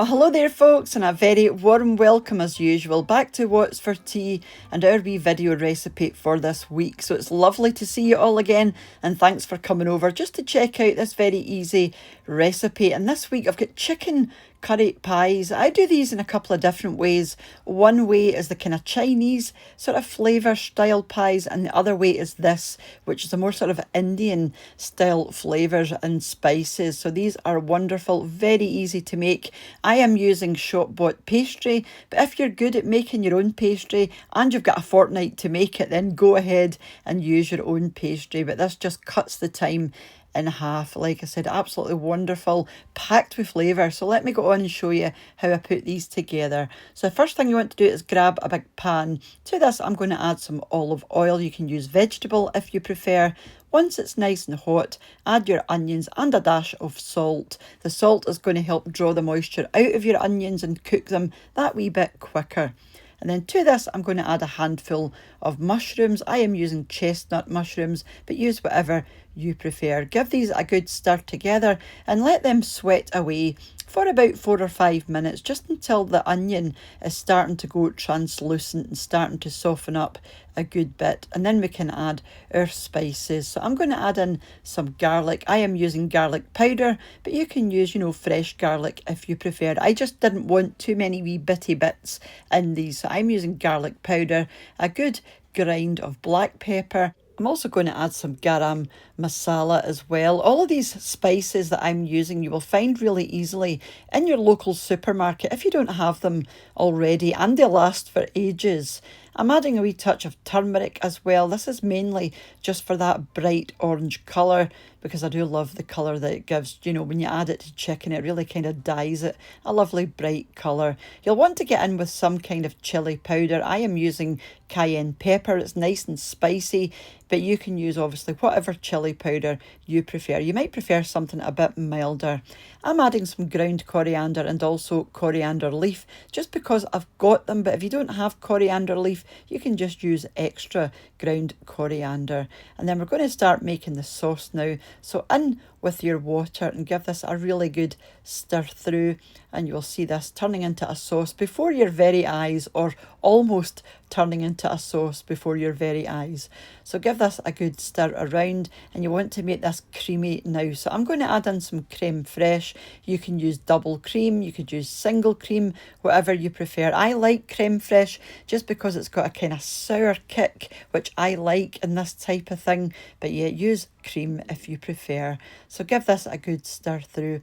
Well, hello there folks, and a very warm welcome as usual back to What's for Tea and our wee video recipe for this week. So it's lovely to see you all again, and thanks for coming over just to check out this very easy recipe. And this week I've got chicken curry pies. I do these in a couple of different ways. One way is the kind of Chinese sort of flavour style pies, and the other way is this, which is a more sort of Indian style flavours and spices. So these are wonderful, very easy to make. I am using shop bought pastry, but if you're good at making your own pastry and you've got a fortnight to make it, then go ahead and use your own pastry. But this just cuts the time in half. Like I said, absolutely wonderful, packed with flavour. So let me go on and show you how I put these together. So the first thing you want to do is grab a big pan. To this I'm going to add some olive oil. You can use vegetable if you prefer. Once it's nice and hot, add your onions and a dash of salt. The salt is going to help draw the moisture out of your onions and cook them that wee bit quicker. And then to this, I'm going to add a handful of mushrooms. I am using chestnut mushrooms, but use whatever you prefer. Give these a good stir together and let them sweat away for about 4 or 5 minutes, just until the onion is starting to go translucent and starting to soften up a good bit. And then we can add our spices. So I'm going to add in some garlic. I am using garlic powder, but you can use, fresh garlic if you prefer. I just didn't want too many wee bitty bits in these. So I'm using garlic powder, a good grind of black pepper. I'm also going to add some garam masala as well. All of these spices that I'm using you will find really easily in your local supermarket if you don't have them already, and they last for ages. I'm adding a wee touch of turmeric as well. This is mainly just for that bright orange colour, because I do love the colour that it gives. When you add it to chicken, it really kind of dyes it a lovely bright colour. You'll want to get in with some kind of chilli powder. I am using cayenne pepper. It's nice and spicy, but you can use obviously whatever chilli powder you prefer. You might prefer something a bit milder. I'm adding some ground coriander and also coriander leaf, just because I've got them, but if you don't have coriander leaf, you can just use extra ground coriander. And then we're going to start making the sauce now. So in with your water and give this a really good stir through, and you'll see this turning into a sauce before your very eyes, or almost turning into a sauce before your very eyes. So give this a good stir around, and you want to make this creamy now. So I'm going to add in some creme fraiche. You can use double cream, you could use single cream, whatever you prefer. I like creme fraiche just because it's got a kind of sour kick, which I like in this type of thing, but yeah, use cream if you prefer. So give this a good stir through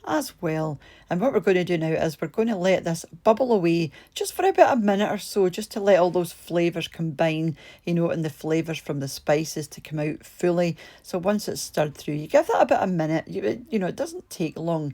as well. And what we're going to do now is we're going to let this bubble away just for about a minute or so, just to let all those flavours combine, and the flavours from the spices to come out fully. So once it's stirred through, you give that about a minute. It doesn't take long.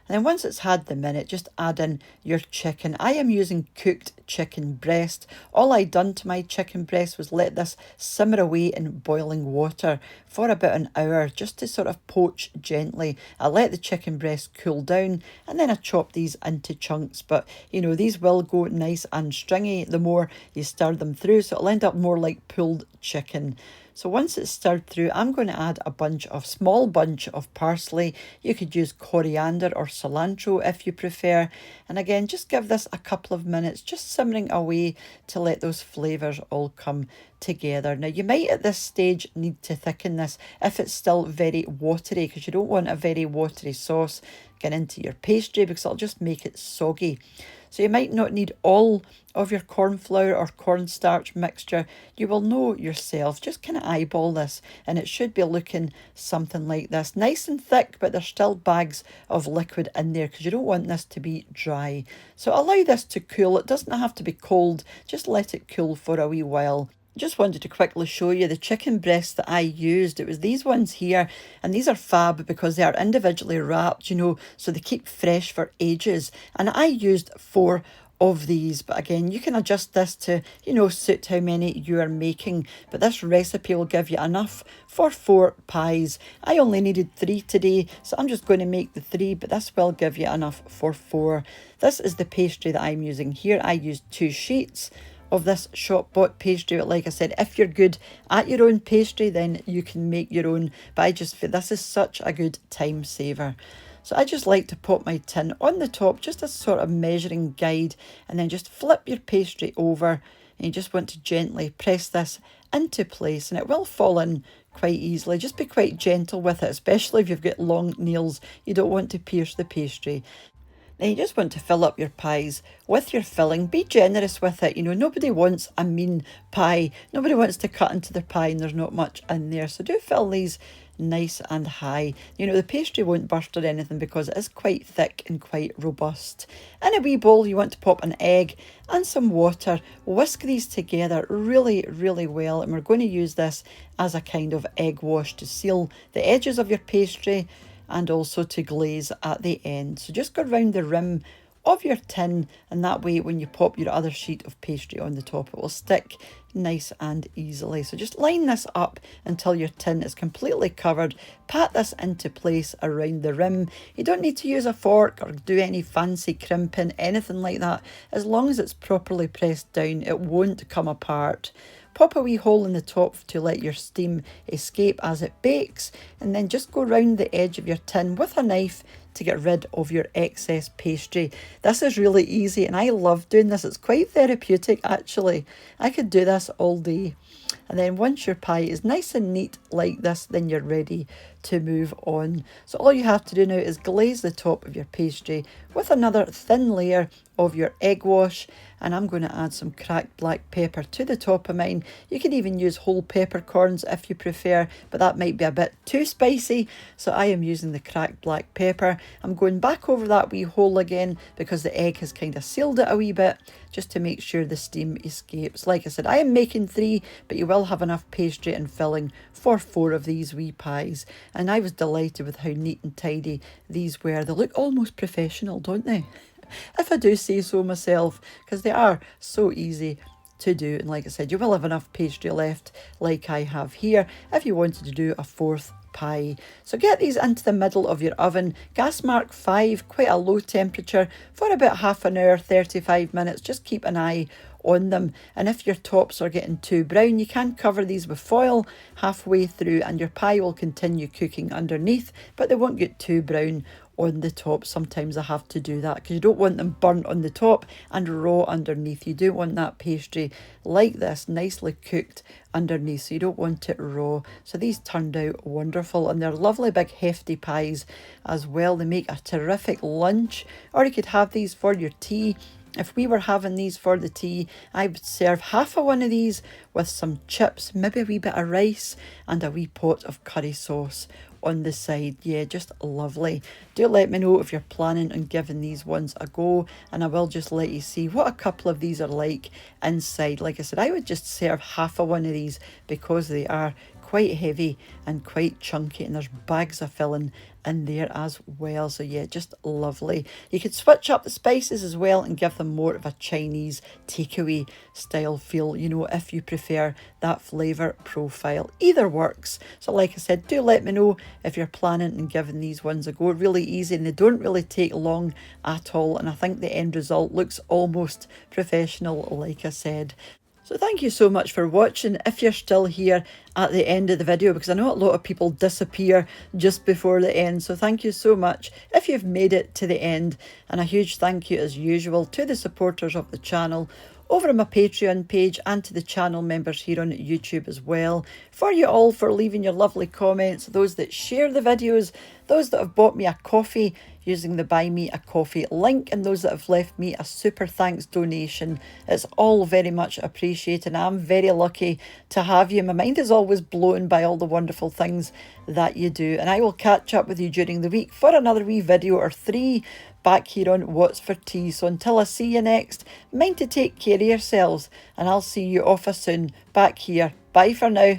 And then once it's had the minute, just add in your chicken. I am using cooked chicken breast. All I done to my chicken breast was let this simmer away in boiling water for about an hour, just to sort of poach gently. I let the chicken breast cool down, and then I chop these into chunks. But, these will go nice and stringy the more you stir them through, so it'll end up more like pulled chicken. So once it's stirred through, I'm going to add a small bunch of parsley. You could use coriander or cilantro if you prefer. And again, just give this a couple of minutes, just simmering away to let those flavours all come together. Now, you might at this stage need to thicken this if it's still very watery, because you don't want a very watery sauce getting into your pastry, because it'll just make it soggy. So you might not need all of your corn flour or cornstarch mixture. You will know yourself. Just kind of eyeball this, and it should be looking something like this. Nice and thick, but there's still bags of liquid in there, because you don't want this to be dry. So allow this to cool. It doesn't have to be cold. Just let it cool for a wee while. Just wanted to quickly show you the chicken breasts that I used. It was these ones here, and these are fab because they are individually wrapped, so they keep fresh for ages. And I used 4 of these, but again, you can adjust this to, suit how many you are making. But this recipe will give you enough for 4 pies. I only needed 3 today, so I'm just going to make the 3, but this will give you enough for 4. This is the pastry that I'm using here. I used 2 sheets of this shop bought pastry. But like I said, if you're good at your own pastry, then you can make your own, but I just feel this is such a good time saver. So I just like to pop my tin on the top, just as sort of measuring guide, and then just flip your pastry over, and you just want to gently press this into place, and it will fall in quite easily. Just be quite gentle with it, especially if you've got long nails. You don't want to pierce the pastry. Then you just want to fill up your pies with your filling. Be generous with it. You know, nobody wants a mean pie. Nobody wants to cut into their pie and there's not much in there. So do fill these nice and high. You know, the pastry won't burst or anything because it is quite thick and quite robust. In a wee bowl, you want to pop an egg and some water. Whisk these together really, really well. And we're going to use this as a kind of egg wash to seal the edges of your pastry and also to glaze at the end. So just go around the rim of your tin, and that way when you pop your other sheet of pastry on the top, it will stick nice and easily. So just line this up until your tin is completely covered. Pat this into place around the rim. You don't need to use a fork or do any fancy crimping, anything like that. As long as it's properly pressed down, it won't come apart. Pop a wee hole in the top to let your steam escape as it bakes, and then just go round the edge of your tin with a knife to get rid of your excess pastry. This is really easy and I love doing this. It's quite therapeutic actually. I could do this all day. And then once your pie is nice and neat like this, then you're ready to move on. So all you have to do now is glaze the top of your pastry with another thin layer of your egg wash, and I'm going to add some cracked black pepper to the top of mine. You can even use whole peppercorns if you prefer, but that might be a bit too spicy, so I am using the cracked black pepper. I'm going back over that wee hole again because the egg has kind of sealed it a wee bit, just to make sure the steam escapes. Like I said, I am making 3, but you will have enough pastry and filling for 4 of these wee pies. And I was delighted with how neat and tidy these were. They look almost professional, don't they? If I do say so myself, because they are so easy to do. And like I said, you will have enough pastry left like I have here if you wanted to do a 4th pie. So get these into the middle of your oven, gas mark 5, quite a low temperature, for about half an hour, 35 minutes. Just keep an eye on them, and if your tops are getting too brown, you can cover these with foil halfway through and your pie will continue cooking underneath, but they won't get too brown on the top. Sometimes I have to do that because you don't want them burnt on the top and raw underneath. You do want that pastry like this, nicely cooked underneath, so you don't want it raw. So these turned out wonderful, and they're lovely big hefty pies as well. They make a terrific lunch, or you could have these for your tea. If we were having these for the tea, I would serve half of one of these with some chips, maybe a wee bit of rice and a wee pot of curry sauce on the side. Yeah, just lovely. Do let me know if you're planning on giving these ones a go, and I will just let you see what a couple of these are like inside. Like I said, I would just serve half of one of these because they are quite heavy and quite chunky, and there's bags of filling in there as well. So yeah, just lovely. You could switch up the spices as well and give them more of a Chinese takeaway style feel, you know, if you prefer that flavour profile. Either works. So like I said, do let me know if you're planning on giving these ones a go. Really easy, and they don't really take long at all, and I think the end result looks almost professional, like I said. So thank you so much for watching, if you're still here at the end of the video, because I know a lot of people disappear just before the end. So thank you so much if you've made it to the end, and a huge thank you as usual to the supporters of the channel over on my Patreon page, and to the channel members here on YouTube as well. For you all for leaving your lovely comments, those that share the videos, those that have bought me a coffee using the Buy Me a Coffee link, and those that have left me a super thanks donation. It's all very much appreciated. I'm very lucky to have you. My mind is always blown by all the wonderful things that you do, and I will catch up with you during the week for another wee video or 3 back here on What's for Tea. So until I see you next, mind to take care of yourselves, and I'll see you off soon back here. Bye for now.